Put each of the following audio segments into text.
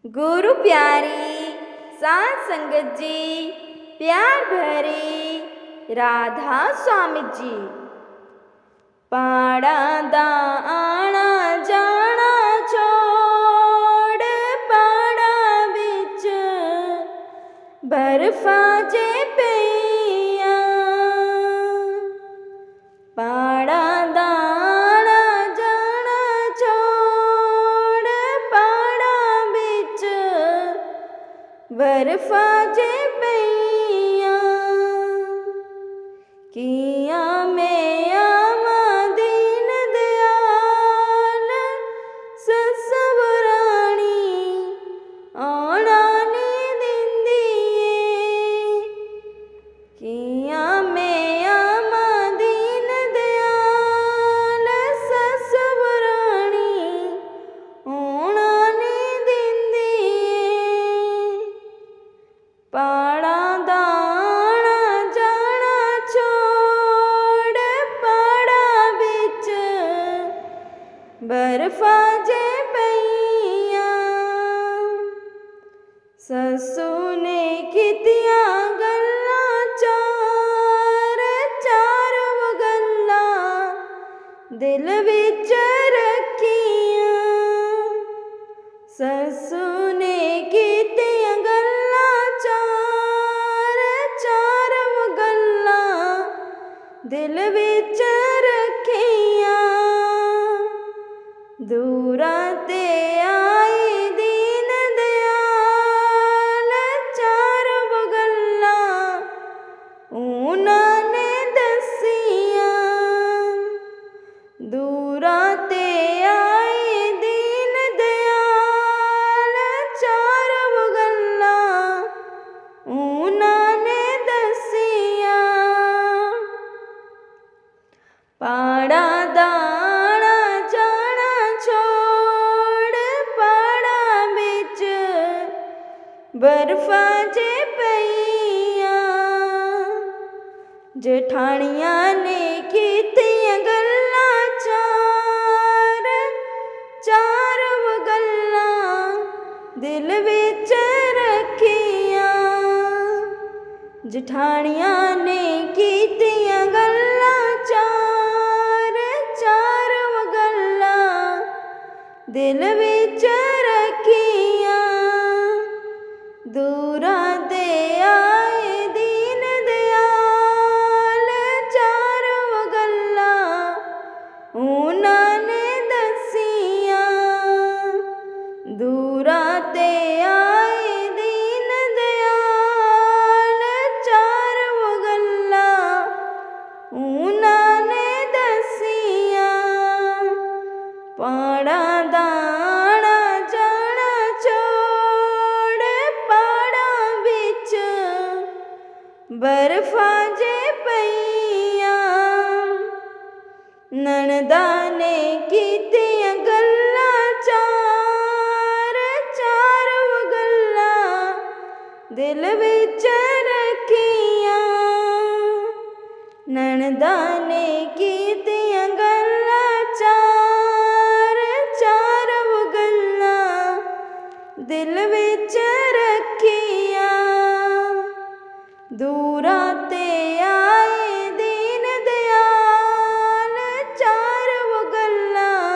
गुरु प्यारी सात संगत जी, प्यार भरी राधा स्वामी जी। पाड़ा दा आना जाना छोड़, पाड़ा बिच बर्फा जे पईया। पाड़ा दा आना जाना छोड़, पाड़ा बिच बर्फा जे पईया। किया में आवा दीन दयाल ससुराणी आना नी दिंदी ए। किया में आवा दीन दयाल ससुराणी आना नी दिंदी ए। पाड़ा दा आना जाना छोड़, पाड़ा बिच बर्फा जे पईया। ससु ने कीतियां गल्लां चार, चार वो गल्लां दिल विच रखियां। ससु ने कीतियां गल्लां चार, चार वो गल्लां दिल विच रखियां। दूरा ते आई दीन दयाल, चार वो गल्लां उन्हां ने दसियां। दूरा ते आई दीन दयाल, चार वो गल्लां उन्हां ने दसियां। पाड़ा दा आना जाना छोड़, पाड़ा बिच बर्फा जे पईया। जेठानियां ने कीतियां गल्लां चार, चार वो गल्लां दिल विच रखियां। जेठानियां ने कीतियां गल्लां चार, चार वो गल्लां दिल विच रखियां। दूरा ते आए दीन दयाल, चार वो गल्लां उन्हां ने दसियां। दूरा ते आए दीन दयाल, चार वो गल्लां उन्हां ने दसियां। पाड़ा दा आना जाना छोड़, पाड़ा बिच बर्फा जे पईया। नणदा ने कीतियां गल्लां चार, चार वो गल्लां दिल विच रखियां। नणदा ने कीतियां गल्लां चार, चार वो गल्लां दिल विच रखियां। दूरा ते आए दीन दयाल, चार वो गल्लां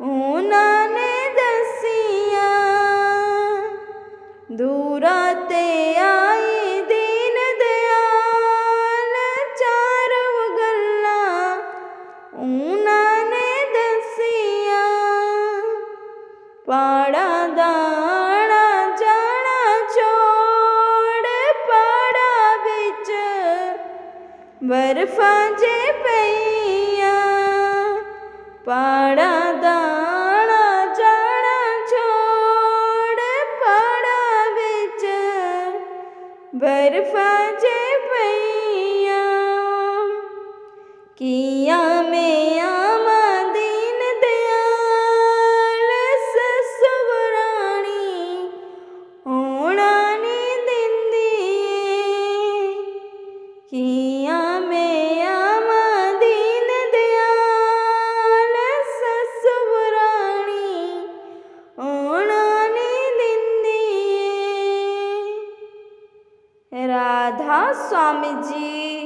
उन्हां ने दसियां। दूरा ते आए दीन दयाल, चार वो गल्लां उन्हां ने दसियां। पाड़ा दा आना जाना छोड़, पाड़ा बिच बर्फा जे पईया। पाड़ा दा आना जाना छोड़, पाड़ा बिच बर्फा जे पईया। किया में आवा दीन दयाल ससुराणी आना नी दिंदी ए। किया में आवा दीन दयाल ससुराणी आना नी दिंदी। राधा स्वामी जी।